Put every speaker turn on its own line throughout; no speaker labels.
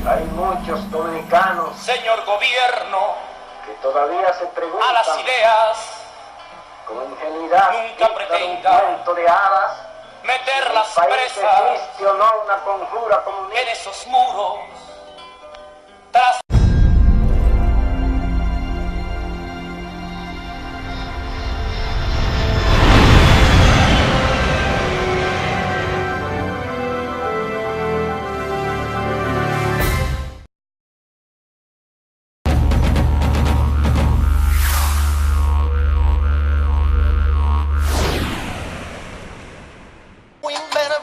Hay muchos dominicanos,
señor gobierno,
que todavía se preguntan
a las ideas
con ingenuidad
nunca pretenda
un cuento de hadas,
meterlas
el país
presas
existe o no una conjura comunista.
en esos muros. Tras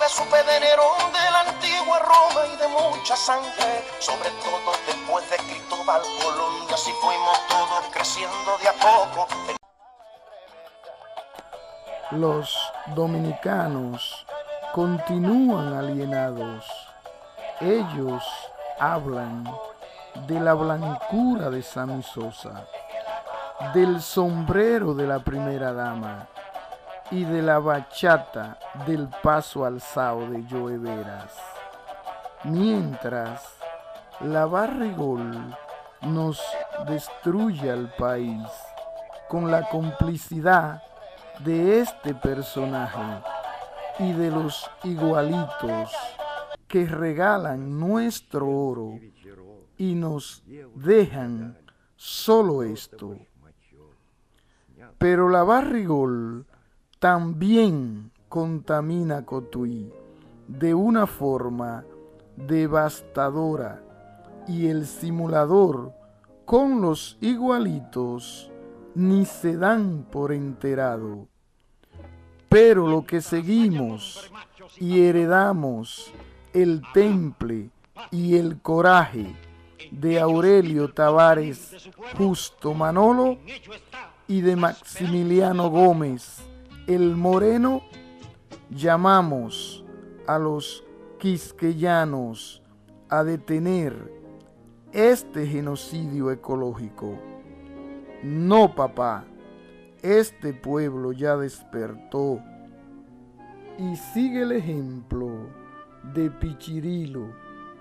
supe de Nerón, de la antigua Roma y de mucha sangre, sobre todo después de Cristóbal Colón, y así fuimos todos creciendo de a poco.
Los dominicanos continúan alienados. Ellos hablan de la blancura de Sammy Sosa, del sombrero de la primera dama y de la bachata del paso alzado de Joe Veras. Mientras la Barrigol nos destruye al país con la complicidad de este personaje y de los igualitos que regalan nuestro oro y nos dejan solo esto. Pero la Barrigol también contamina Cotuí de una forma devastadora y el simulador con los igualitos ni se dan por enterado. Pero lo que seguimos y heredamos el temple y el coraje de Aurelio Tavares Justo Manolo y de Maximiliano Gómez el Moreno, llamamos a los quisqueyanos a detener este genocidio ecológico. No, papá, este pueblo ya despertó y sigue el ejemplo de Pichirilo,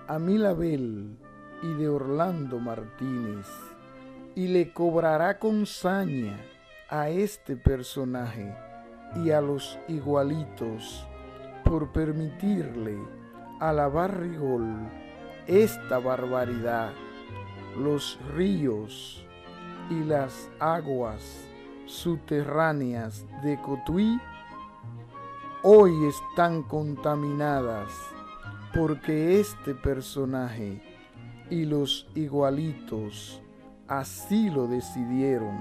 Amilabel y de Orlando Martínez y le cobrará con saña a este personaje y a los igualitos por permitirle a la Barrigol esta barbaridad. Los ríos y las aguas subterráneas de Cotuí hoy están contaminadas porque este personaje y los igualitos así lo decidieron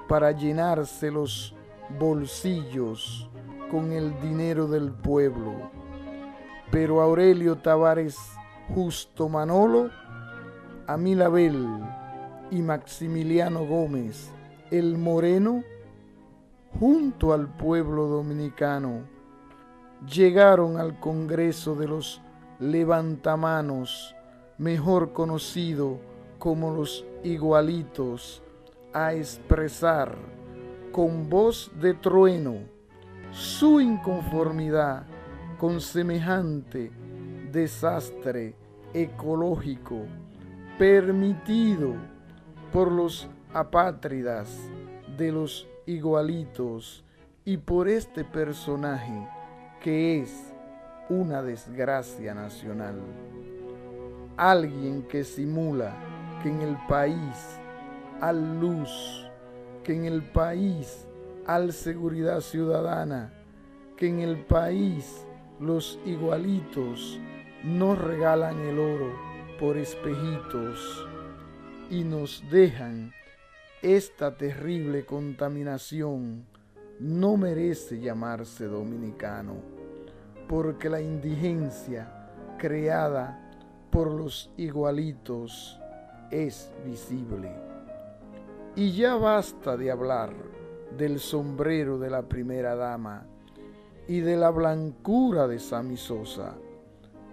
para llenarse los bolsillos con el dinero del pueblo. Pero Aurelio Tavares Justo Manolo, Amilabel y Maximiliano Gómez el Moreno, junto al pueblo dominicano, llegaron al Congreso de los Levantamanos, mejor conocido como los Igualitos, a expresar con voz de trueno su inconformidad con semejante desastre ecológico permitido por los apátridas de los Igualitos y por este personaje que es una desgracia nacional. Alguien que simula que en el país hay luz, que en el país hay seguridad ciudadana, que en el país los igualitos nos regalan el oro por espejitos y nos dejan esta terrible contaminación, no merece llamarse dominicano, porque la indigencia creada por los igualitos es visible. Y ya basta de hablar del sombrero de la primera dama y de la blancura de Sammy Sosa,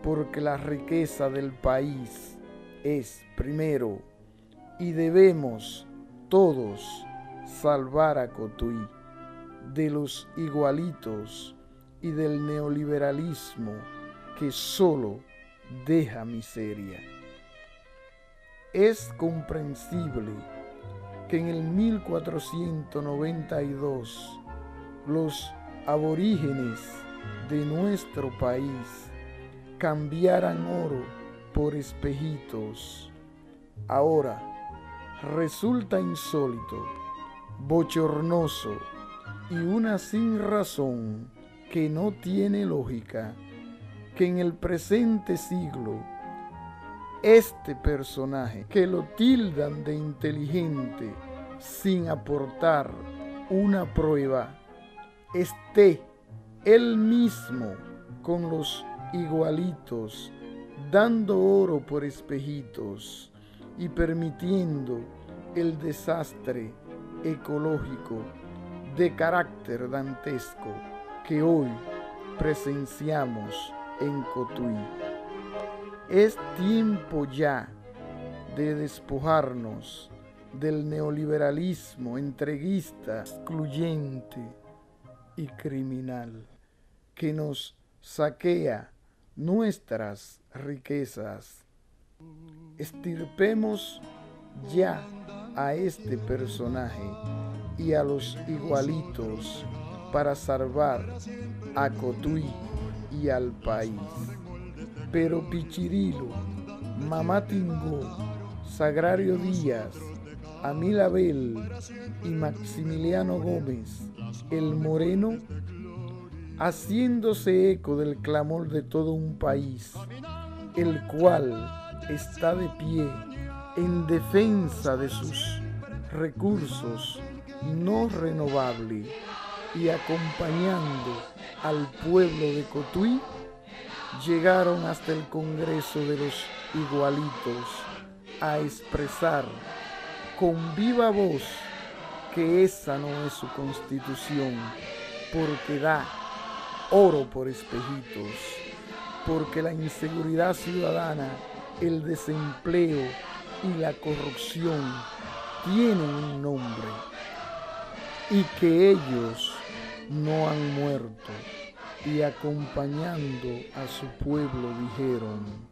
porque la riqueza del país es primero y debemos todos salvar a Cotuí. de los igualitos y del neoliberalismo que solo deja miseria. Es comprensible que en el 1492 los aborígenes de nuestro país cambiaran oro por espejitos. Ahora resulta insólito, bochornoso y una sinrazón que no tiene lógica que en el presente siglo este personaje, que lo tildan de inteligente sin aportar una prueba, esté él mismo con los igualitos, dando oro por espejitos y permitiendo el desastre ecológico de carácter dantesco que hoy presenciamos en Cotuí. Es tiempo ya de despojarnos del neoliberalismo entreguista, excluyente y criminal que nos saquea nuestras riquezas. Estirpemos ya a este personaje y a los igualitos para salvar a Cotuí y al país. Pero Pichirilo, Mamá Tingó, Sagrario Díaz, Amilabel y Maximiliano Gómez, el Moreno, haciéndose eco del clamor de todo un país, el cual está de pie en defensa de sus recursos no renovables y acompañando al pueblo de Cotuí, llegaron hasta el Congreso de los Igualitos a expresar con viva voz que esa no es su constitución, porque da oro por espejitos, porque la inseguridad ciudadana, el desempleo y la corrupción tienen un nombre y que ellos no han muerto, y acompañando a su pueblo dijeron: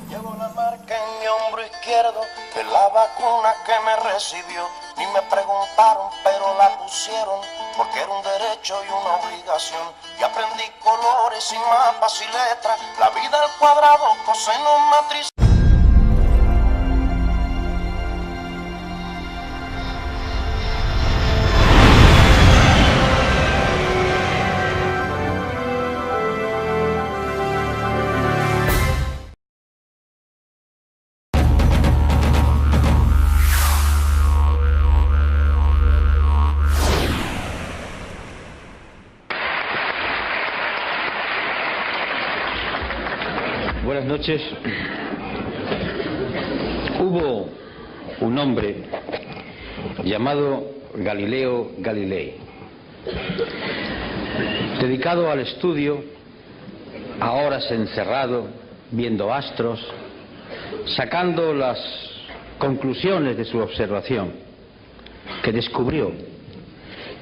Llevo la marca en mi hombro izquierdo de la vacuna que me recibió. Ni me preguntaron, pero la pusieron porque era un derecho y una obligación. Y aprendí colores y mapas y letras, la vida al cuadrado, coseno, matriz.
Buenas noches. Hubo un hombre llamado Galileo Galilei, dedicado al estudio a horas encerrado, viendo astros, sacando las conclusiones de su observación, que descubrió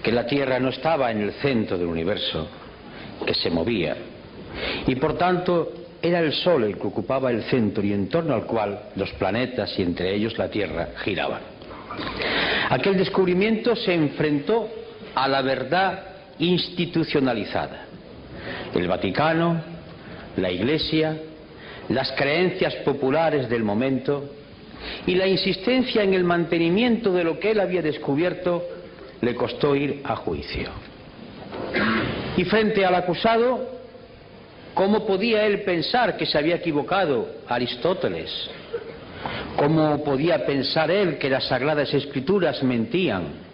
que la Tierra no estaba en el centro del universo, que se movía, y por tanto era el Sol el que ocupaba el centro y en torno al cual los planetas y entre ellos la Tierra giraban. Aquel descubrimiento se enfrentó a la verdad institucionalizada. El Vaticano, la Iglesia, las creencias populares del momento y la insistencia en el mantenimiento de lo que él había descubierto le costó ir a juicio. Y frente al acusado, ¿cómo podía él pensar que se había equivocado Aristóteles? ¿Cómo podía pensar él que las Sagradas Escrituras mentían?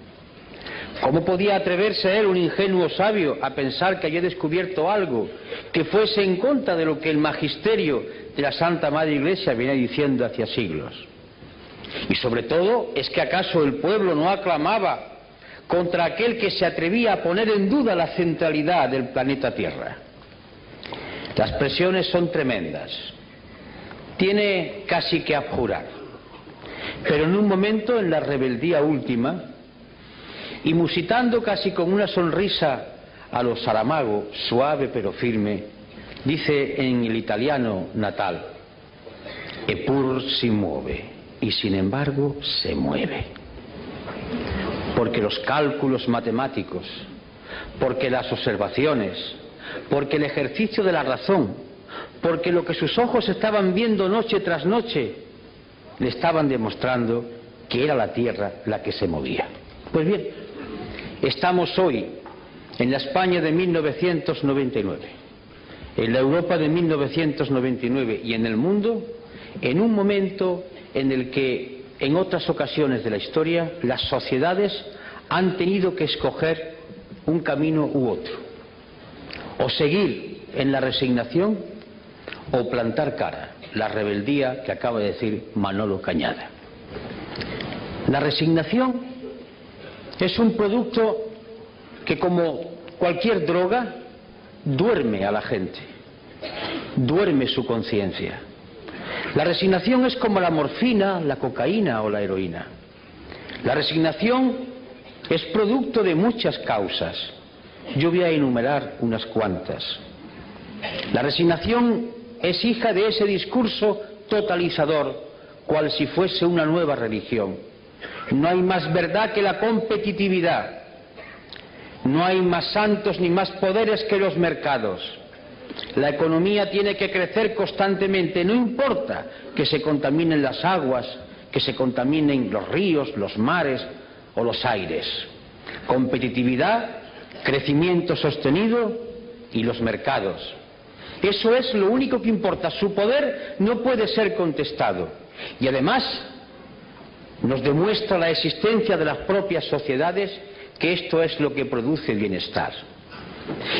¿Cómo podía atreverse él, un ingenuo sabio, a pensar que había descubierto algo que fuese en contra de lo que el magisterio de la Santa Madre Iglesia venía diciendo hacía siglos? Y sobre todo, ¿es que acaso el pueblo no aclamaba contra aquel que se atrevía a poner en duda la centralidad del planeta Tierra? Las presiones son tremendas. Tiene casi que abjurar. Pero en un momento, en la rebeldía última, y musitando casi con una sonrisa a lo Saramago, suave pero firme, dice en el italiano natal: "Eppur si muove", y sin embargo se mueve. Porque los cálculos matemáticos, porque las observaciones, porque el ejercicio de la razón, porque lo que sus ojos estaban viendo noche tras noche, le estaban demostrando que era la Tierra la que se movía. Pues bien, estamos hoy en la España de 1999, en la Europa de 1999 y en el mundo, en un momento en el que en otras ocasiones de la historia las sociedades han tenido que escoger un camino u otro, o seguir en la resignación o plantar cara, la rebeldía que acaba de decir Manolo Cañada. La resignación es un producto que, como cualquier droga, duerme a la gente, duerme su conciencia. La resignación es como la morfina, la cocaína o la heroína. La resignación es producto de muchas causas. Yo voy a enumerar unas cuantas. La resignación es hija de ese discurso totalizador, cual si fuese una nueva religión. No hay más verdad que la competitividad. No hay más santos ni más poderes que los mercados. La economía tiene que crecer constantemente, no importa que se contaminen las aguas, que se contaminen los ríos, los mares o los aires. Competitividad, crecimiento sostenido y los mercados. Eso es lo único que importa. Su poder no puede ser contestado. Y además nos demuestra la existencia de las propias sociedades que esto es lo que produce bienestar.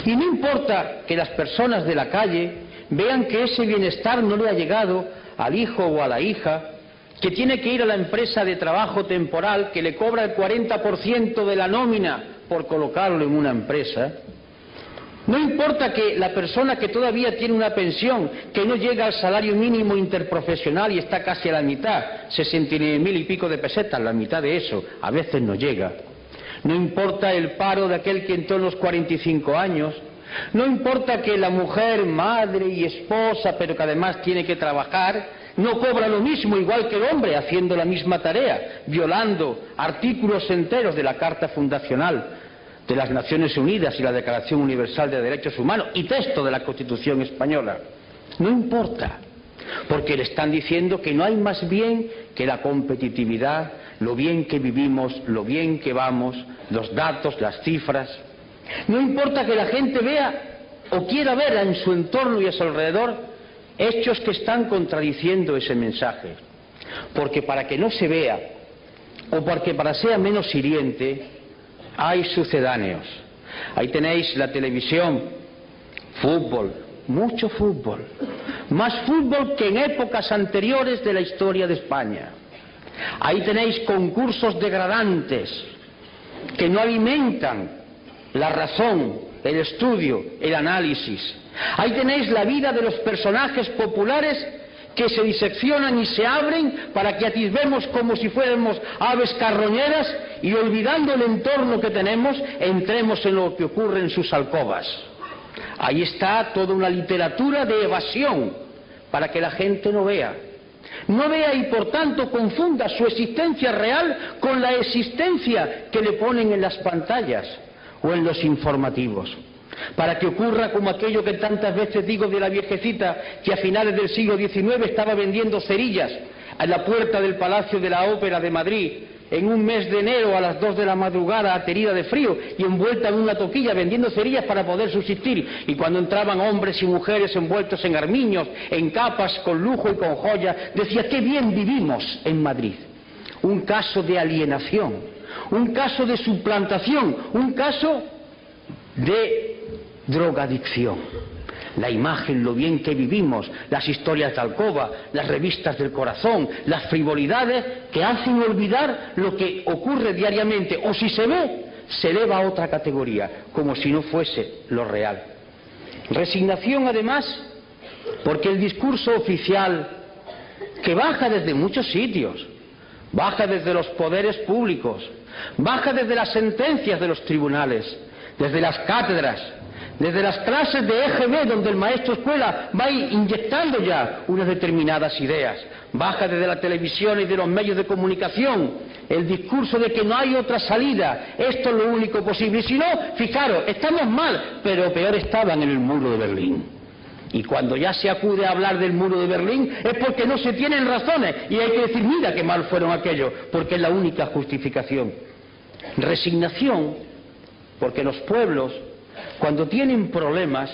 Y no importa que las personas de la calle vean que ese bienestar no le ha llegado al hijo o a la hija, que tiene que ir a la empresa de trabajo temporal que le cobra el 40% de la nómina por colocarlo en una empresa. No importa que la persona que todavía tiene una pensión que no llega al salario mínimo interprofesional y está casi a la mitad, 69.000 y pico de pesetas, la mitad de eso, a veces no llega. No importa el paro de aquel que entró en los 45 años. No importa que la mujer, madre y esposa, pero que además tiene que trabajar, no cobra lo mismo, igual que el hombre, haciendo la misma tarea, violando artículos enteros de la Carta Fundacional de las Naciones Unidas y la Declaración Universal de Derechos Humanos y texto de la Constitución Española. No importa, porque le están diciendo que no hay más bien que la competitividad, lo bien que vivimos, lo bien que vamos, los datos, las cifras. No importa que la gente vea o quiera ver en su entorno y a su alrededor hechos que están contradiciendo ese mensaje, porque para que no se vea o porque para sea menos hiriente hay sucedáneos. Ahí tenéis la televisión, fútbol, mucho fútbol, más fútbol que en épocas anteriores de la historia de España. Ahí tenéis concursos degradantes que no alimentan la razón, el estudio, el análisis. Ahí tenéis la vida de los personajes populares que se diseccionan y se abren para que atisbemos como si fuéramos aves carroñeras y, olvidando el entorno que tenemos, entremos en lo que ocurre en sus alcobas. Ahí está toda una literatura de evasión para que la gente no vea y por tanto confunda su existencia real con la existencia que le ponen en las pantallas o en los informativos, para que ocurra como aquello que tantas veces digo de la viejecita que a finales del siglo XIX estaba vendiendo cerillas a la puerta del Palacio de la Ópera de Madrid en un mes de enero a las 2 de la madrugada, aterida de frío y envuelta en una toquilla vendiendo cerillas para poder subsistir, y cuando entraban hombres y mujeres envueltos en armiños, en capas, con lujo y con joyas, decía: qué bien vivimos en Madrid. Un caso de alienación, un caso de suplantación, un caso de drogadicción. La imagen, lo bien que vivimos, las historias de alcoba, las revistas del corazón, las frivolidades que hacen olvidar lo que ocurre diariamente, o si se ve, se eleva a otra categoría, como si no fuese lo real. Resignación, además, porque el discurso oficial, que baja desde muchos sitios, baja desde los poderes públicos, baja desde las sentencias de los tribunales, desde las cátedras, desde las clases de EGB, donde el maestro escuela va inyectando ya unas determinadas ideas, baja desde la televisión y de los medios de comunicación el discurso de que no hay otra salida, esto es lo único posible, y si no, fijaros, estamos mal, pero peor estaban en el muro de Berlín. Y cuando ya se acude a hablar del muro de Berlín es porque no se tienen razones, y hay que decir: mira qué mal fueron aquellos, porque es la única justificación. Resignación, porque los pueblos, cuando tienen problemas,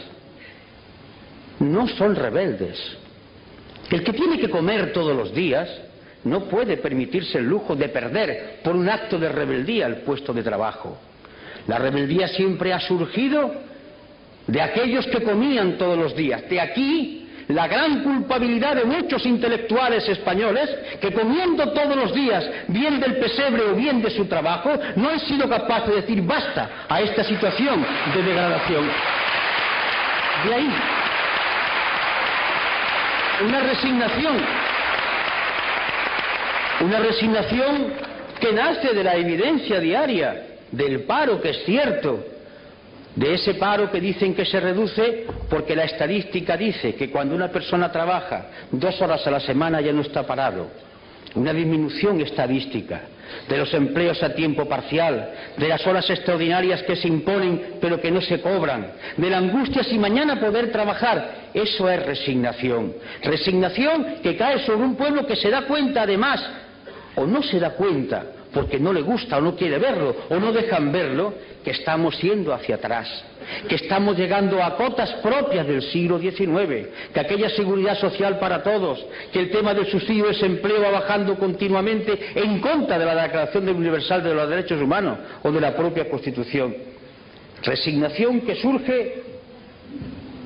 no son rebeldes. El que tiene que comer todos los días no puede permitirse el lujo de perder por un acto de rebeldía el puesto de trabajo. La rebeldía siempre ha surgido de aquellos que comían todos los días. De aquí la gran culpabilidad de muchos intelectuales españoles que, comiendo todos los días bien del pesebre o bien de su trabajo, no han sido capaces de decir basta a esta situación de degradación. De ahí una resignación que nace de la evidencia diaria del paro, que es cierto, de ese paro que dicen que se reduce porque la estadística dice que cuando una persona trabaja 2 horas a la semana ya no está parado. Una disminución estadística de los empleos a tiempo parcial, de las horas extraordinarias que se imponen pero que no se cobran, de la angustia si mañana poder trabajar. Eso es resignación. Resignación que cae sobre un pueblo que se da cuenta, además, o no se da cuenta porque no le gusta o no quiere verlo o no dejan verlo, que estamos yendo hacia atrás, que estamos llegando a cotas propias del siglo XIX, que aquella seguridad social para todos, que el tema del subsidio de desempleo va bajando continuamente en contra de la Declaración Universal de los Derechos Humanos o de la propia Constitución. Resignación que surge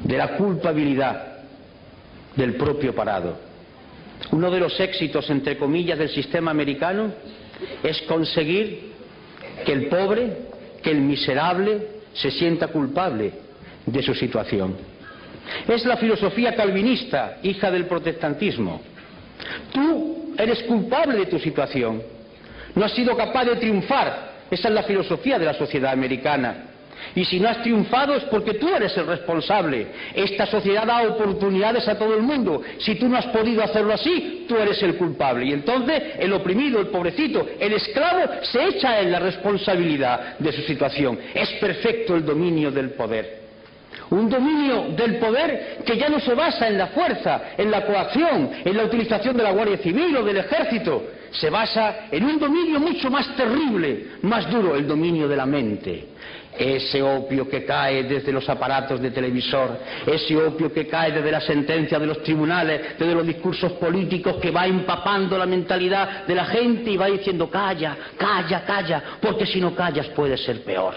de la culpabilidad del propio parado. Uno de los éxitos, entre comillas, del sistema americano es conseguir que el pobre, que el miserable se sienta culpable de su situación. Es la filosofía calvinista, hija del protestantismo. Tú eres culpable de tu situación, no has sido capaz de triunfar. Esa es la filosofía de la sociedad americana. Y si no has triunfado es porque tú eres el responsable. Esta sociedad da oportunidades a todo el mundo. Si tú no has podido hacerlo así, tú eres el culpable. Y entonces el oprimido, el pobrecito, el esclavo, se echa en la responsabilidad de su situación. Es perfecto el dominio del poder. Un dominio del poder que ya no se basa en la fuerza, en la coacción, en la utilización de la Guardia Civil o del Ejército. Se basa en un dominio mucho más terrible, más duro, el dominio de la mente. Ese opio que cae desde los aparatos de televisor, ese opio que cae desde la sentencia de los tribunales, desde los discursos políticos, que va empapando la mentalidad de la gente y va diciendo calla, calla, calla, porque si no callas puede ser peor.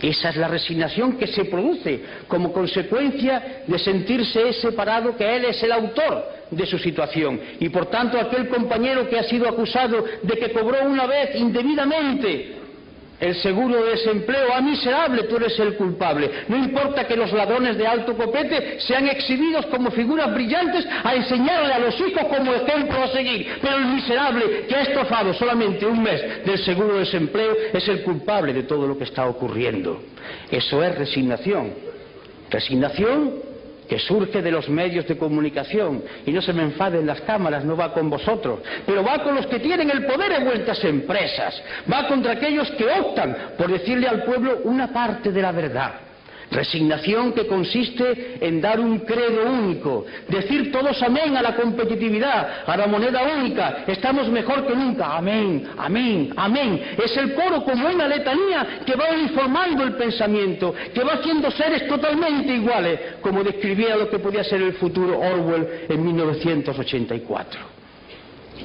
Esa es la resignación que se produce como consecuencia de sentirse separado, que él es el autor de su situación, y por tanto aquel compañero que ha sido acusado de que cobró una vez indebidamente el seguro de desempleo, ¡ah, miserable, tú eres el culpable! No importa que los ladrones de alto copete sean exhibidos como figuras brillantes a enseñarle a los hijos como ejemplo a seguir, pero el miserable que ha estofado solamente un mes del seguro de desempleo es el culpable de todo lo que está ocurriendo. Eso es resignación. Resignación que surge de los medios de comunicación, y no se me enfaden las cámaras, no va con vosotros, pero va con los que tienen el poder en vuestras empresas, va contra aquellos que optan por decirle al pueblo una parte de la verdad. Resignación que consiste en dar un credo único, decir todos amén a la competitividad, a la moneda única, estamos mejor que nunca, amén, amén, amén. Es el coro como una letanía que va uniformando el pensamiento, que va haciendo seres totalmente iguales, como describía lo que podía ser el futuro Orwell en 1984.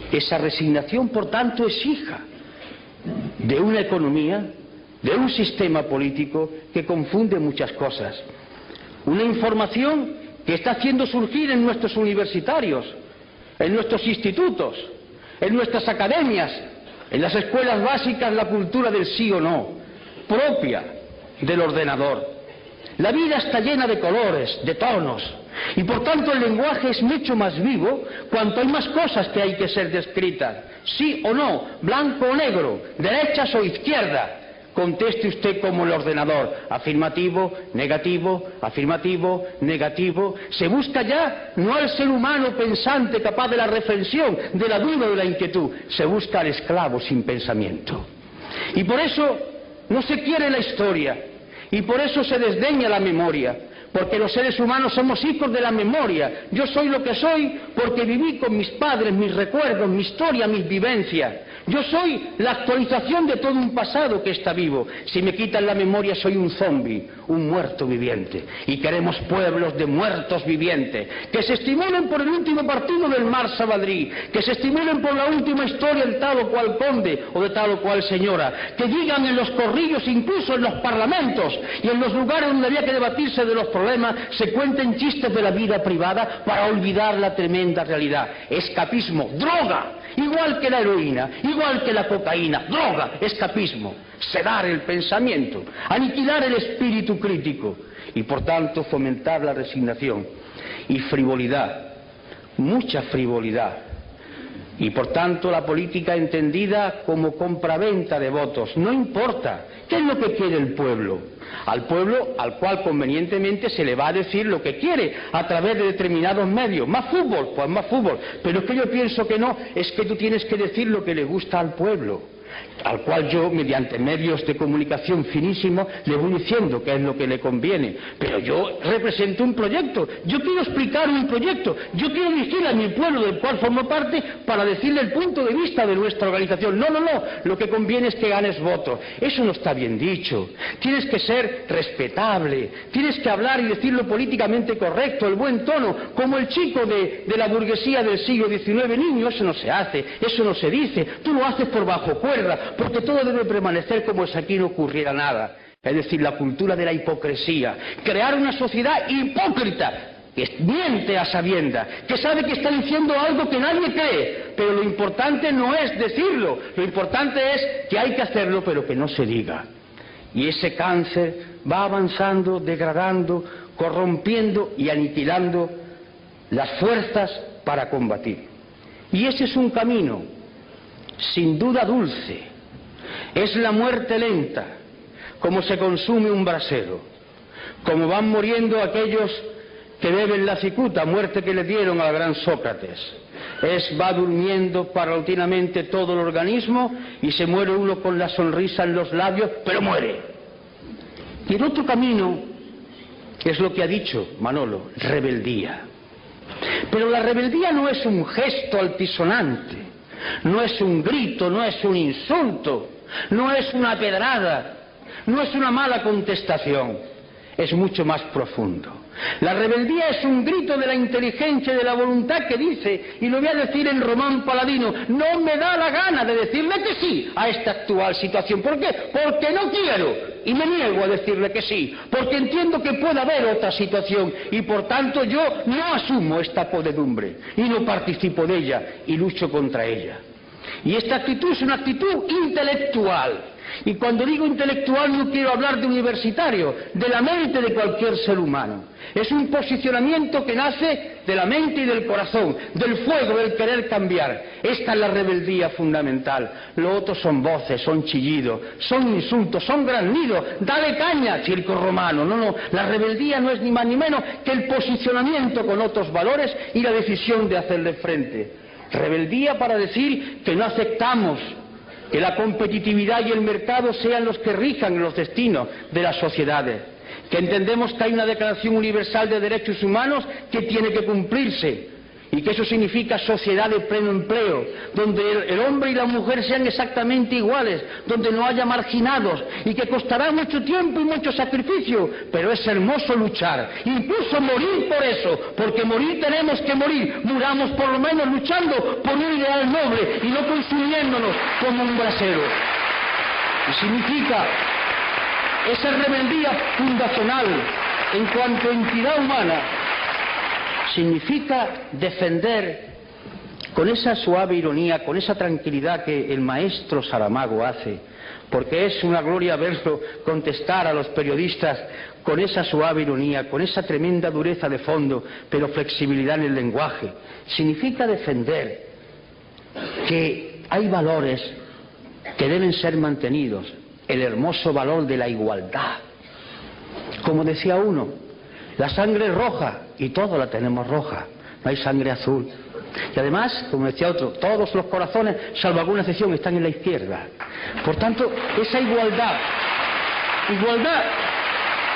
Esa resignación, por tanto, es hija de una economía, de un sistema político que confunde muchas cosas. Una información que está haciendo surgir en nuestros universitarios, en nuestros institutos, en nuestras academias, en las escuelas básicas, la cultura del sí o no, propia del ordenador. La vida está llena de colores, de tonos, y por tanto el lenguaje es mucho más vivo cuanto hay más cosas que hay que ser descritas. Sí o no, blanco o negro, derechas o izquierda. Conteste usted como el ordenador, afirmativo, negativo, afirmativo, negativo. Se busca ya no al ser humano pensante capaz de la reflexión, de la duda o de la inquietud, se busca al esclavo sin pensamiento. Y por eso no se quiere la historia, y por eso se desdeña la memoria, porque los seres humanos somos hijos de la memoria. Yo soy lo que soy porque viví con mis padres, mis recuerdos, mi historia, mis vivencias. Yo soy la actualización de todo un pasado que está vivo. Si me quitan la memoria soy un zombi, un muerto viviente. Y queremos pueblos de muertos vivientes, que se estimulen por el último partido del Marsa Madrid, que se estimulen por la última historia del tal o cual conde o de tal o cual señora, que digan en los corrillos, incluso en los parlamentos y en los lugares donde había que debatirse de los problemas, se cuenten chistes de la vida privada para olvidar la tremenda realidad. Escapismo, droga, igual que la heroína, igual que la cocaína, droga, escapismo, sedar el pensamiento, aniquilar el espíritu crítico y por tanto fomentar la resignación y frivolidad, mucha frivolidad. Y por tanto la política entendida como compraventa de votos. No importa, ¿qué es lo que quiere el pueblo? Al pueblo al cual convenientemente se le va a decir lo que quiere a través de determinados medios. Más fútbol, pues más fútbol. Pero es que yo pienso que no, es que tú tienes que decir lo que le gusta al pueblo, al cual yo, mediante medios de comunicación finísimos, le voy diciendo qué es lo que le conviene. Pero yo represento un proyecto, yo quiero explicar un proyecto, yo quiero dirigir a mi pueblo del cual formo parte para decirle el punto de vista de nuestra organización. No, no, no, lo que conviene es que ganes votos. Eso no está bien dicho. Tienes que ser respetable, tienes que hablar y decirlo políticamente correcto, el buen tono, como el chico de la burguesía del siglo XIX. Niño, eso no se hace, eso no se dice, tú lo haces por bajo cuerda, porque todo debe permanecer como si aquí no ocurriera nada. Es decir, la cultura de la hipocresía, crear una sociedad hipócrita, que miente a sabiendas, que sabe que está diciendo algo que nadie cree, pero lo importante no es decirlo, lo importante es que hay que hacerlo, pero que no se diga. Y ese cáncer va avanzando, degradando, corrompiendo y aniquilando las fuerzas para combatir. Y ese es un camino sin duda dulce, es la muerte lenta, como se consume un brasero, como van muriendo aquellos que beben la cicuta, muerte que le dieron al gran Sócrates. Va durmiendo paulatinamente todo el organismo y se muere uno con la sonrisa en los labios, pero muere. Y el otro camino es lo que ha dicho Manolo, rebeldía. Pero la rebeldía no es un gesto altisonante, no es un grito, no es un insulto, no es una pedrada, no es una mala contestación, es mucho más profundo. La rebeldía es un grito de la inteligencia y de la voluntad que dice, y lo voy a decir en Román Paladino, no me da la gana de decirle que sí a esta actual situación. ¿Por qué? Porque no quiero y me niego a decirle que sí, porque entiendo que puede haber otra situación y por tanto yo no asumo esta podredumbre y no participo de ella y lucho contra ella. Y esta actitud es una actitud intelectual, Y cuando digo intelectual no quiero hablar de universitario, de la mente de cualquier ser humano. Es un posicionamiento que nace de la mente y del corazón, del fuego, del querer cambiar. Esta es la rebeldía fundamental. Lo otro son voces, son chillidos, son insultos, son graznidos. Dale caña, circo romano. No, la rebeldía no es ni más ni menos que el posicionamiento con otros valores y la decisión de hacerle frente. Rebeldía para decir que no aceptamos que la competitividad y el mercado sean los que rijan los destinos de las sociedades, que entendemos que hay una Declaración Universal de Derechos Humanos que tiene que cumplirse y que eso significa sociedad de pleno empleo, donde el hombre y la mujer sean exactamente iguales, donde no haya marginados y que costará mucho tiempo y mucho sacrificio, pero es hermoso luchar, incluso morir por eso, porque morir tenemos que morir, muramos por lo menos luchando por un ideal noble y no consumiéndonos como un brasero. Y significa esa rebeldía fundacional en cuanto a entidad humana, significa defender con esa suave ironía, con esa tranquilidad que el maestro Saramago hace, porque es una gloria verlo contestar a los periodistas con esa suave ironía, con esa tremenda dureza de fondo, pero flexibilidad en el lenguaje. Significa defender que hay valores que deben ser mantenidos, el hermoso valor de la igualdad. Como decía uno, la sangre es roja y todos la tenemos roja, no hay sangre azul. Y además, como decía otro, todos los corazones, salvo alguna excepción, están en la izquierda. Por tanto, esa igualdad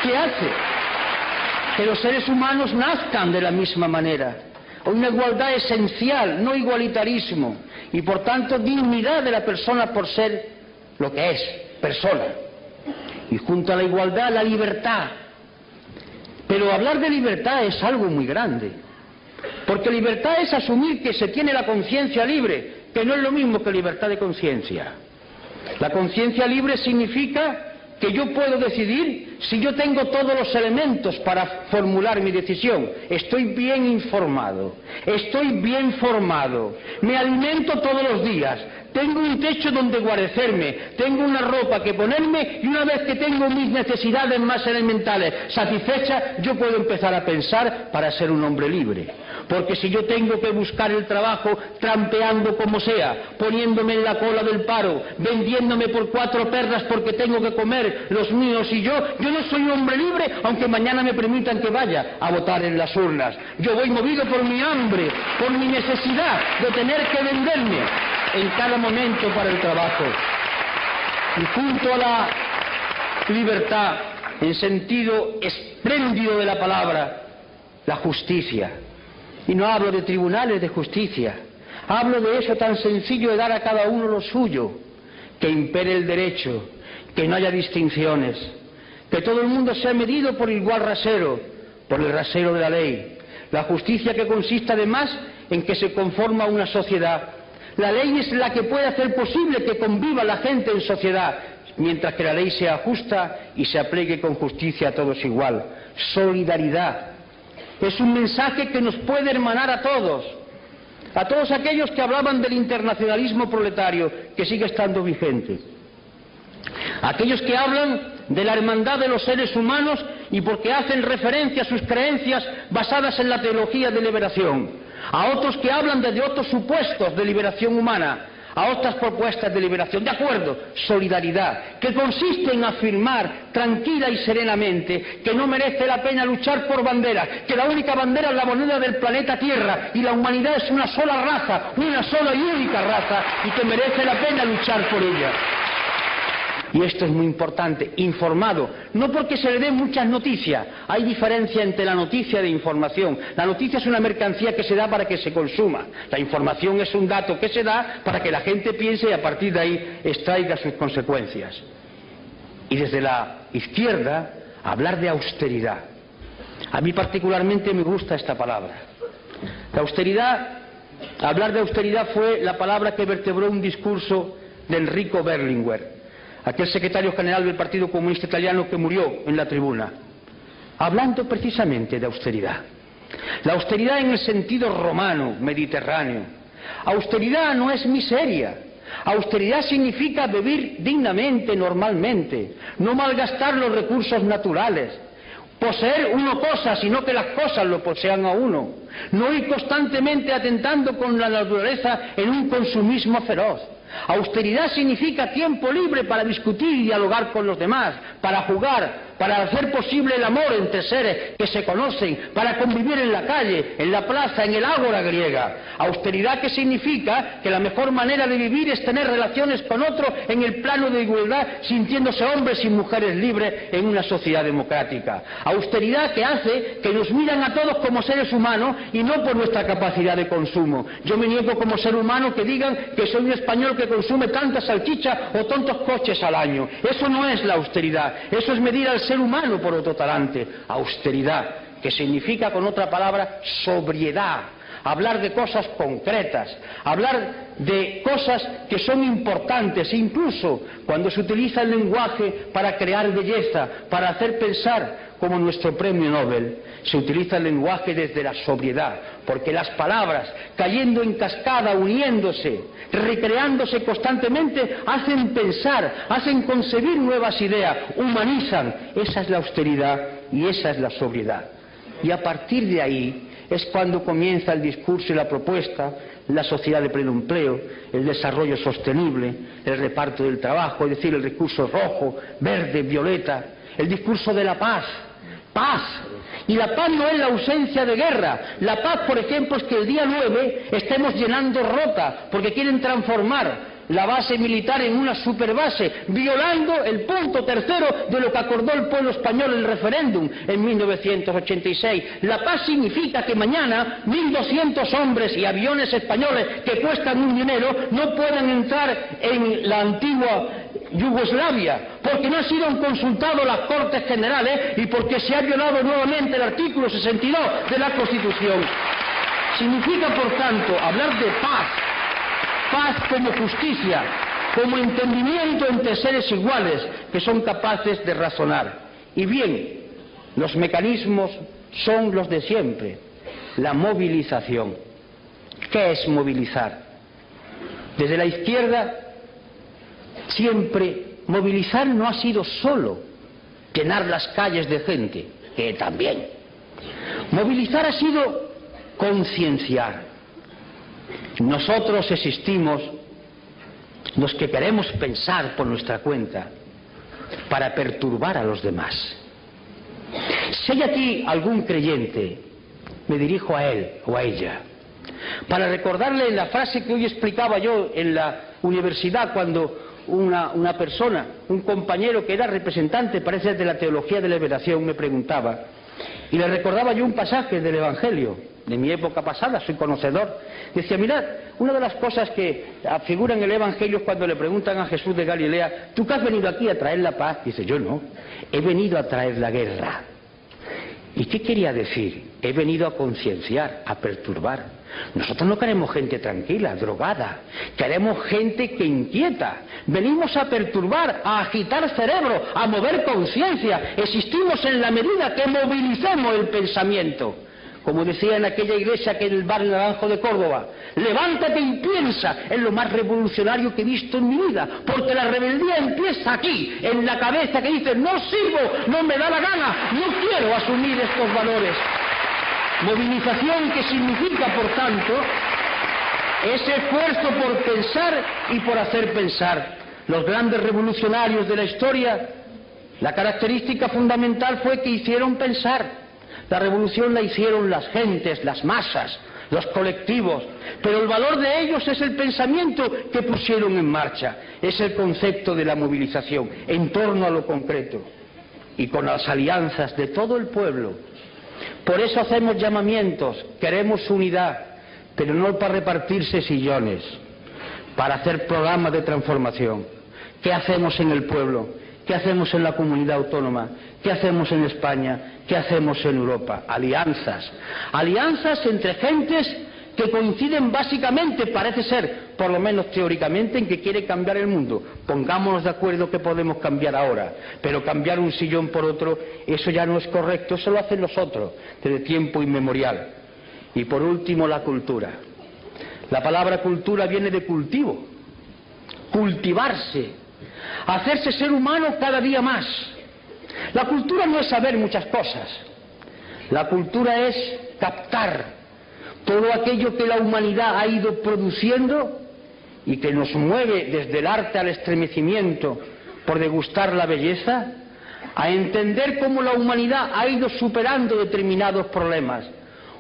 que hace que los seres humanos nazcan de la misma manera. Una igualdad esencial, no igualitarismo, y por tanto dignidad de la persona por ser lo que es, persona. Y junto a la igualdad, la libertad. Pero hablar de libertad es algo muy grande, porque libertad es asumir que se tiene la conciencia libre, que no es lo mismo que libertad de conciencia. La conciencia libre significa que yo puedo decidir si yo tengo todos los elementos para formular mi decisión. Estoy bien informado, estoy bien formado, me alimento todos los días, tengo un techo donde guarecerme, tengo una ropa que ponerme y una vez que tengo mis necesidades más elementales satisfechas, yo puedo empezar a pensar para ser un hombre libre. Porque si yo tengo que buscar el trabajo trampeando como sea, poniéndome en la cola del paro, vendiéndome por 4 perras porque tengo que comer los míos y yo no soy un hombre libre aunque mañana me permitan que vaya a votar en las urnas. Yo voy movido por mi hambre, por mi necesidad de tener que venderme en cada momento para el trabajo. Y junto a la libertad, en sentido espléndido de la palabra, la justicia. Y no hablo de tribunales de justicia, hablo de eso tan sencillo de dar a cada uno lo suyo, que impere el derecho, que no haya distinciones, que todo el mundo sea medido por igual rasero, por el rasero de la ley. La justicia que consiste además en que se conforma una sociedad. La ley es la que puede hacer posible que conviva la gente en sociedad, mientras que la ley sea justa y se aplique con justicia a todos igual. Solidaridad. Es un mensaje que nos puede hermanar a todos aquellos que hablaban del internacionalismo proletario, que sigue estando vigente, aquellos que hablan de la hermandad de los seres humanos y porque hacen referencia a sus creencias basadas en la teología de liberación, a otros que hablan desde otros supuestos de liberación humana, a otras propuestas de liberación. De acuerdo, solidaridad, que consiste en afirmar tranquila y serenamente que no merece la pena luchar por banderas, que la única bandera es la moneda del planeta Tierra y la humanidad es una sola raza, una sola y única raza, y que merece la pena luchar por ella. Y esto es muy importante, informado, no porque se le den muchas noticias, hay diferencia entre la noticia de información. La noticia es una mercancía que se da para que se consuma, la información es un dato que se da para que la gente piense y a partir de ahí extraiga sus consecuencias. Y desde la izquierda, hablar de austeridad. A mí particularmente me gusta esta palabra. La austeridad, hablar de austeridad fue la palabra que vertebró un discurso de Enrico Berlinguer, aquel secretario general del Partido Comunista Italiano que murió en la tribuna, hablando precisamente de austeridad. La austeridad en el sentido romano, mediterráneo. Austeridad no es miseria, Austeridad significa vivir dignamente, normalmente, no malgastar los recursos naturales, poseer uno cosas, sino que las cosas lo posean a uno, no ir constantemente atentando con la naturaleza en un consumismo feroz. Austeridad significa tiempo libre para discutir y dialogar con los demás, para jugar, para hacer posible el amor entre seres que se conocen, para convivir en la calle, en la plaza, en el ágora griega. Austeridad que significa que la mejor manera de vivir es tener relaciones con otro en el plano de igualdad, sintiéndose hombres y mujeres libres en una sociedad democrática. Austeridad que hace que nos miran a todos como seres humanos y no por nuestra capacidad de consumo. Yo me niego como ser humano que digan que soy un español que consume tanta salchicha o tantos coches al año. Eso no es la austeridad, eso es medir al ser humano por otro talante. Austeridad, que significa, con otra palabra, sobriedad, hablar de cosas concretas, hablar de cosas que son importantes, incluso cuando se utiliza el lenguaje para crear belleza, para hacer pensar, como nuestro premio Nobel, se utiliza el lenguaje desde la sobriedad, porque las palabras, cayendo en cascada, uniéndose, recreándose constantemente, hacen pensar, hacen concebir nuevas ideas, humanizan. Esa es la austeridad y esa es la sobriedad. Y a partir de ahí es cuando comienza el discurso y la propuesta, la sociedad de pleno empleo, el desarrollo sostenible, el reparto del trabajo, es decir, el recurso rojo, verde, violeta, el discurso de la paz. Paz. Y la paz no es la ausencia de guerra. La paz, por ejemplo, es que el día 9 estemos llenando Rota, porque quieren transformar la base militar en una superbase, violando el punto tercero de lo que acordó el pueblo español en el referéndum en 1986. La paz significa que mañana 1.200 hombres y aviones españoles que cuestan un dinero no puedan entrar en la antigua Yugoslavia, porque no han sido consultados las Cortes Generales y porque se ha violado nuevamente el artículo 62 de la Constitución. Significa, por tanto, hablar de paz, paz como justicia, como entendimiento entre seres iguales que son capaces de razonar. Y bien, los mecanismos son los de siempre. La movilización. ¿Qué es movilizar? Desde la izquierda, siempre movilizar no ha sido solo llenar las calles de gente, que también. Movilizar ha sido concienciar. Nosotros existimos, los que queremos pensar por nuestra cuenta, para perturbar a los demás. Si hay aquí algún creyente, me dirijo a él o a ella, para recordarle la frase que hoy explicaba yo en la universidad cuando una persona, un compañero que era representante, parece, de la teología de la liberación, me preguntaba, y le recordaba yo un pasaje del Evangelio de mi época pasada, soy conocedor. Decía, mirad, una de las cosas que figuran en el Evangelio es cuando le preguntan a Jesús de Galilea, ¿tú qué has venido aquí a traer la paz? Dice, yo no, he venido a traer la guerra. ¿Y qué quería decir? He venido a concienciar, a perturbar. Nosotros no queremos gente tranquila, drogada, queremos gente que inquieta. Venimos a perturbar, a agitar cerebro, a mover conciencia. Existimos en la medida que movilicemos el pensamiento. Como decía en aquella iglesia que en el barrio Naranjo de Córdoba, levántate y piensa, es lo más revolucionario que he visto en mi vida, porque la rebeldía empieza aquí, en la cabeza que dice, no sirvo, no me da la gana, no quiero asumir estos valores. Movilización que significa, por tanto, ese esfuerzo por pensar y por hacer pensar. Los grandes revolucionarios de la historia, la característica fundamental fue que hicieron pensar. La revolución la hicieron las gentes, las masas, los colectivos, pero el valor de ellos es el pensamiento que pusieron en marcha, es el concepto de la movilización en torno a lo concreto y con las alianzas de todo el pueblo. Por eso hacemos llamamientos, queremos unidad, pero no para repartirse sillones, para hacer programas de transformación. ¿Qué hacemos en el pueblo? ¿Qué hacemos en la comunidad autónoma? ¿Qué hacemos en España? ¿Qué hacemos en Europa? Alianzas. Alianzas entre gentes que coinciden básicamente, parece ser, por lo menos teóricamente, en que quiere cambiar el mundo. Pongámonos de acuerdo que podemos cambiar ahora, pero cambiar un sillón por otro, eso ya no es correcto, eso lo hacen los otros, desde tiempo inmemorial. Y por último, la cultura. La palabra cultura viene de cultivo. cultivarse, hacerse ser humano cada día más. La cultura no es saber muchas cosas, la cultura es captar todo aquello que la humanidad ha ido produciendo y que nos mueve desde el arte al estremecimiento por degustar la belleza, a entender cómo la humanidad ha ido superando determinados problemas.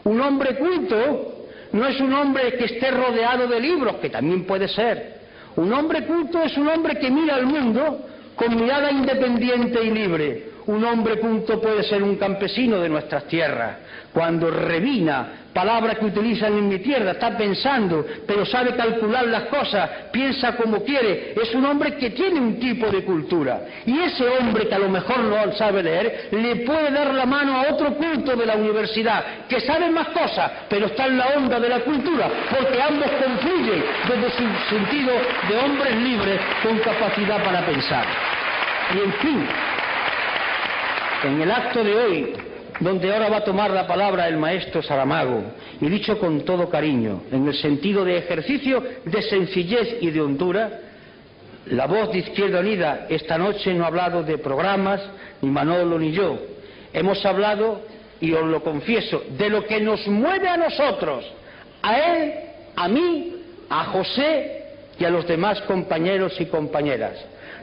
Un hombre culto no es un hombre que esté rodeado de libros, que también puede ser. Un hombre culto es un hombre que mira al mundo con mirada independiente y libre. Un hombre culto puede ser un campesino de nuestras tierras. Cuando revina, palabra que utilizan en mi tierra, está pensando, pero sabe calcular las cosas, piensa como quiere, es un hombre que tiene un tipo de cultura. Y ese hombre que a lo mejor no sabe leer, le puede dar la mano a otro culto de la universidad, que sabe más cosas, pero está en la onda de la cultura, porque ambos confluyen desde su sentido de hombres libres con capacidad para pensar. Y en fin, en el acto de hoy, donde ahora va a tomar la palabra el maestro Saramago, y dicho con todo cariño, en el sentido de ejercicio de sencillez y de hondura, la voz de Izquierda Unida esta noche no ha hablado de programas, ni Manolo ni yo. Hemos hablado, y os lo confieso, de lo que nos mueve a nosotros, a él, a mí, a José y a los demás compañeros y compañeras.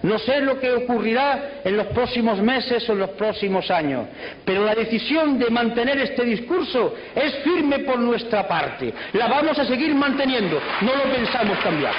No sé lo que ocurrirá en los próximos meses o en los próximos años, pero la decisión de mantener este discurso es firme por nuestra parte. La vamos a seguir manteniendo, no lo pensamos cambiar.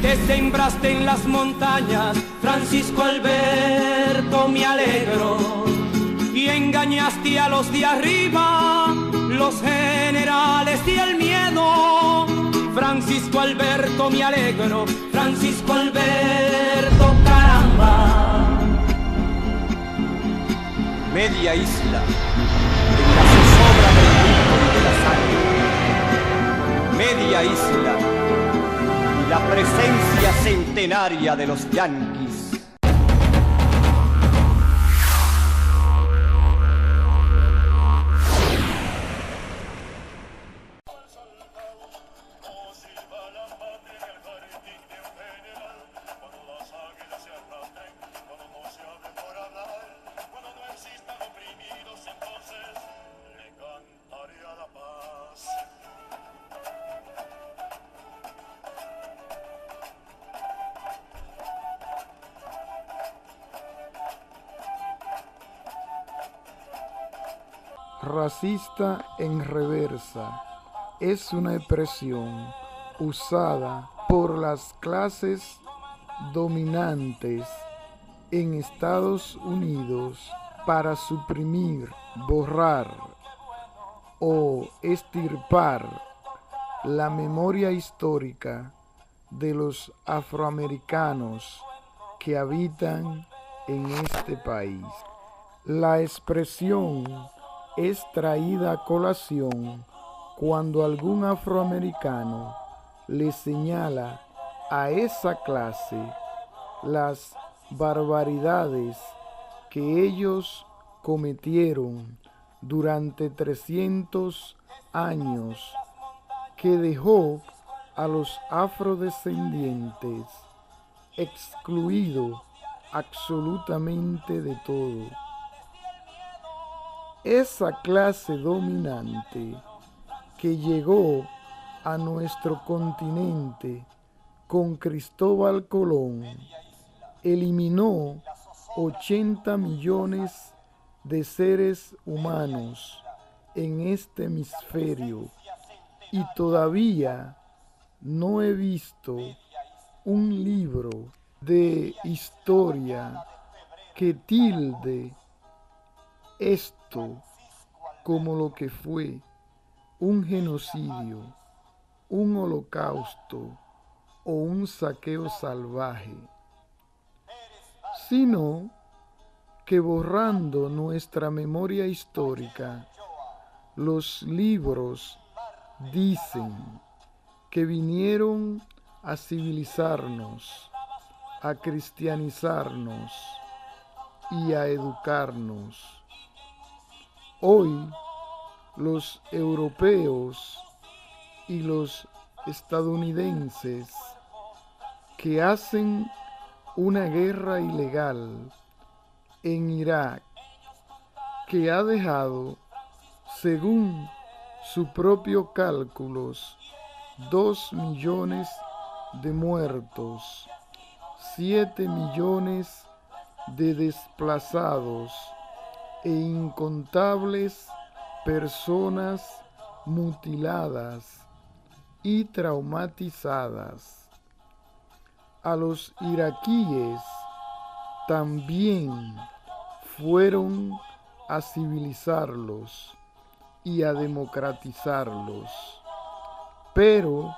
Te sembraste en las montañas, Francisco Alberto, me alegro, y engañaste a los de arriba, los generales y el miedo. Francisco Alberto, me alegro, Francisco Alberto, caramba. Media isla, en la zozobra del grito y de la sangre. Media isla, y la presencia centenaria de los yanquis.
Racista en reversa es una expresión usada por las clases dominantes en Estados Unidos para suprimir, borrar o extirpar la memoria histórica de los afroamericanos que habitan en este país. La expresión es traída a colación cuando algún afroamericano le señala a esa clase las barbaridades que ellos cometieron durante 300 años, que dejó a los afrodescendientes excluidos absolutamente de todo. Esa clase dominante que llegó a nuestro continente con Cristóbal Colón eliminó 80 millones de seres humanos en este hemisferio y todavía no he visto un libro de historia que tilde esto como lo que fue un genocidio, un holocausto o un saqueo salvaje, sino que borrando nuestra memoria histórica, los libros dicen que vinieron a civilizarnos, a cristianizarnos y a educarnos. Hoy los europeos y los estadounidenses que hacen una guerra ilegal en Irak, que ha dejado, según sus propios cálculos, 2 millones de muertos, 7 millones de desplazados e incontables personas mutiladas y traumatizadas. A los iraquíes también fueron a civilizarlos y a democratizarlos, pero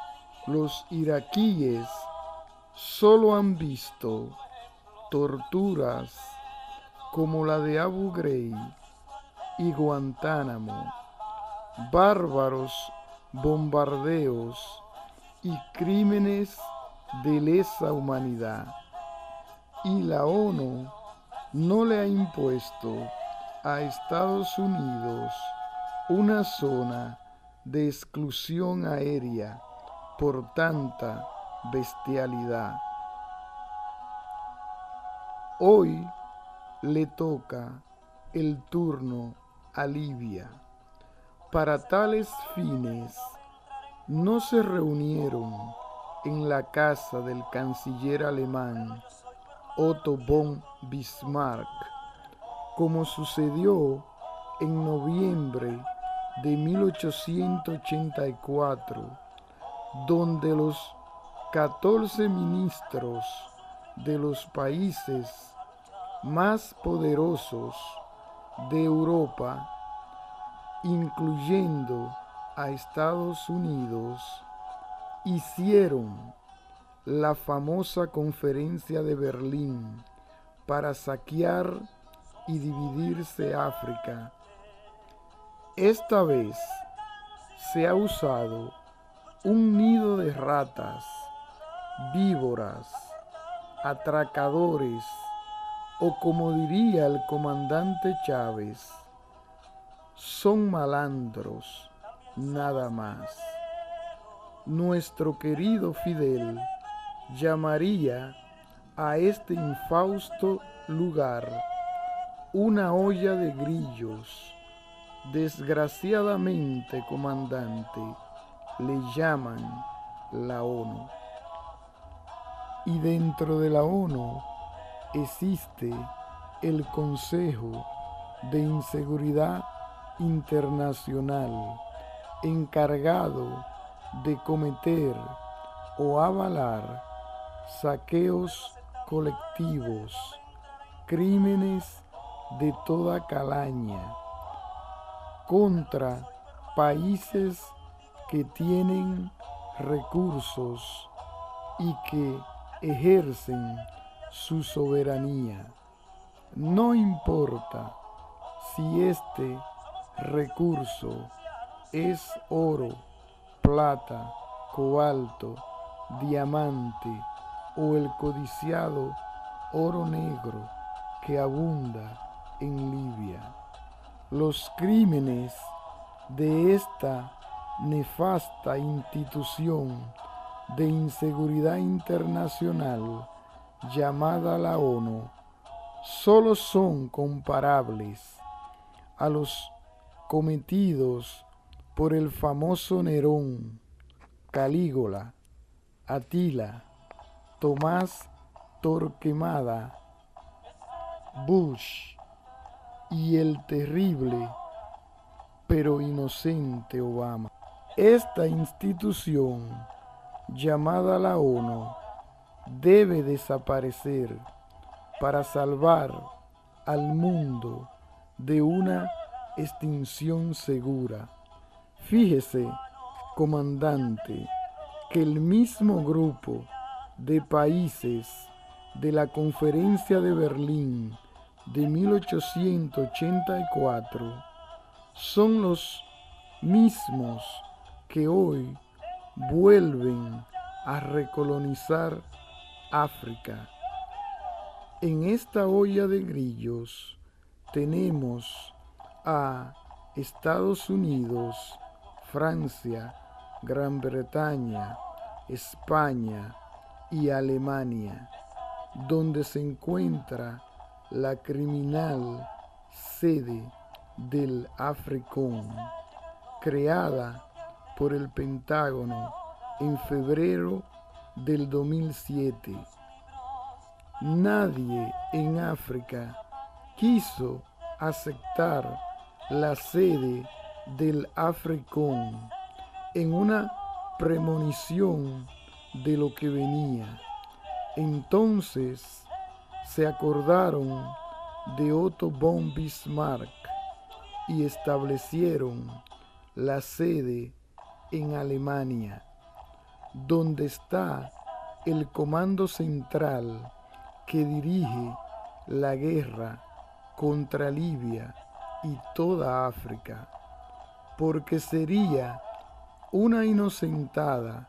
los iraquíes solo han visto torturas como la de Abu Ghraib y Guantánamo, bárbaros bombardeos y crímenes de lesa humanidad. Y la ONU no le ha impuesto a Estados Unidos una zona de exclusión aérea por tanta bestialidad. Hoy le toca el turno a Libia. Para tales fines, no se reunieron en la casa del canciller alemán Otto von Bismarck, como sucedió en noviembre de 1884, donde los 14 ministros de los países más poderosos de Europa, incluyendo a Estados Unidos, hicieron la famosa conferencia de Berlín para saquear y dividirse África. Esta vez se ha usado un nido de ratas, víboras, atracadores, o como diría el comandante Chávez, son malandros, nada más. Nuestro querido Fidel llamaría a este infausto lugar una olla de grillos. Desgraciadamente, comandante, le llaman la ONU. Y dentro de la ONU existe el Consejo de Inseguridad Internacional, encargado de cometer o avalar saqueos colectivos, crímenes de toda calaña contra países que tienen recursos y que ejercen su soberanía. No importa si este recurso es oro, plata, cobalto, diamante o el codiciado oro negro que abunda en Libia. Los crímenes de esta nefasta institución de inseguridad internacional llamada la ONU solo son comparables a los cometidos por el famoso Nerón, Calígula, Atila, Tomás Torquemada, Bush y el terrible pero inocente Obama. Esta institución, llamada la ONU, debe desaparecer para salvar al mundo de una extinción segura. Fíjese, comandante, que el mismo grupo de países de la Conferencia de Berlín de 1884 son los mismos que hoy vuelven a recolonizar África. En esta olla de grillos tenemos a Estados Unidos, Francia, Gran Bretaña, España y Alemania, donde se encuentra la criminal sede del AFRICOM, creada por el Pentágono en febrero del 2007. Nadie en África quiso aceptar la sede del AFRICOM en una premonición de lo que venía. Entonces se acordaron de Otto von Bismarck y establecieron la sede en Alemania, donde está el comando central que dirige la guerra contra Libia y toda África, porque sería una inocentada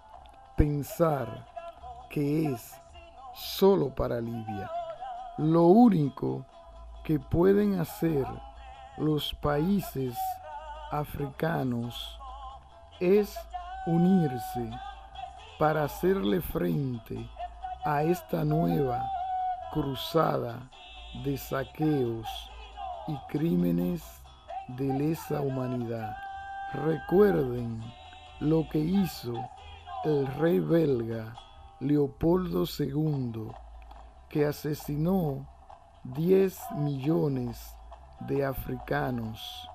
pensar que es solo para Libia. Lo único que pueden hacer los países africanos es unirse para hacerle frente a esta nueva cruzada de saqueos y crímenes de lesa humanidad. Recuerden lo que hizo el rey belga Leopoldo II, que asesinó 10 millones de africanos,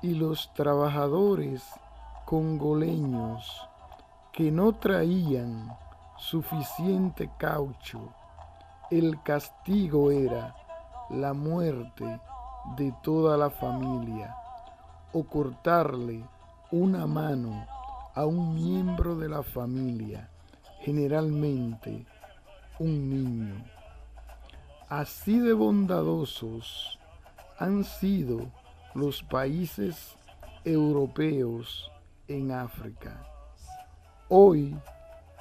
y los trabajadores congoleños que no traían suficiente caucho. El castigo era la muerte de toda la familia o cortarle una mano a un miembro de la familia, generalmente un niño. Así de bondadosos han sido los países europeos en África. Hoy,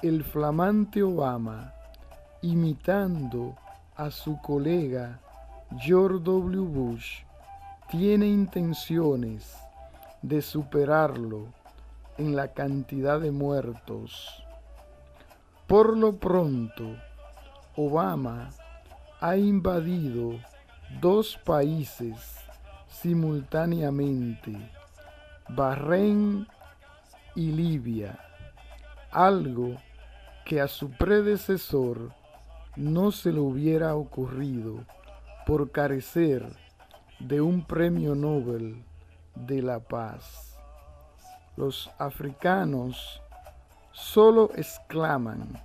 el flamante Obama, imitando a su colega George W. Bush, tiene intenciones de superarlo en la cantidad de muertos. Por lo pronto, Obama ha invadido 2 países simultáneamente, Bahrein y Libia, algo que a su predecesor no se le hubiera ocurrido por carecer de un premio Nobel de la paz. Los africanos solo exclaman: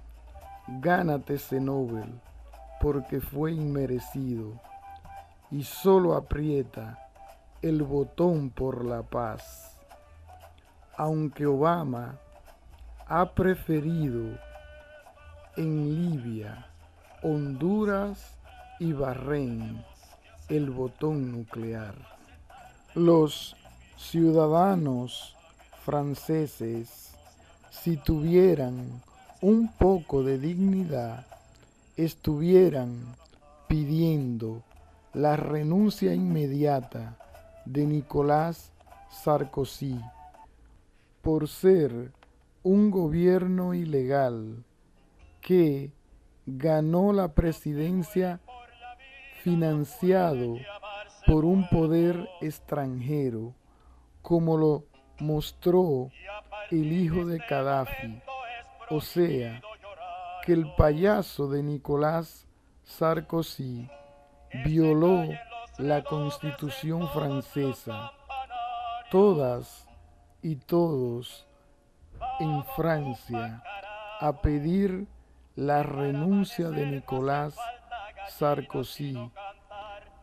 "Gánate ese Nobel", porque fue inmerecido, y solo aprieta el botón por la paz. Aunque Obama ha preferido en Libia, Honduras y Bahrein el botón nuclear. Los ciudadanos franceses, si tuvieran un poco de dignidad, estuvieran pidiendo la renuncia inmediata de Nicolás Sarkozy por ser un gobierno ilegal que ganó la presidencia financiado por un poder extranjero, como lo mostró el hijo de Gaddafi, o sea, que el payaso de Nicolás Sarkozy violó la Constitución francesa todas y todos en Francia a pedir la renuncia de Nicolás Sarkozy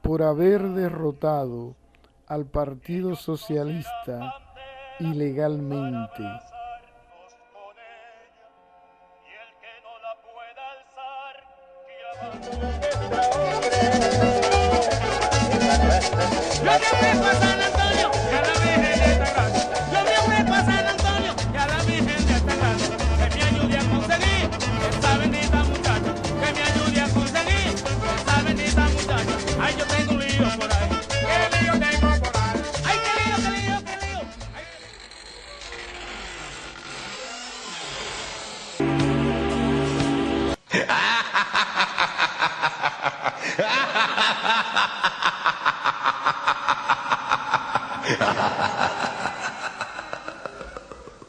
por haber derrotado al Partido Socialista ilegalmente.
Ha ha ha ha ha!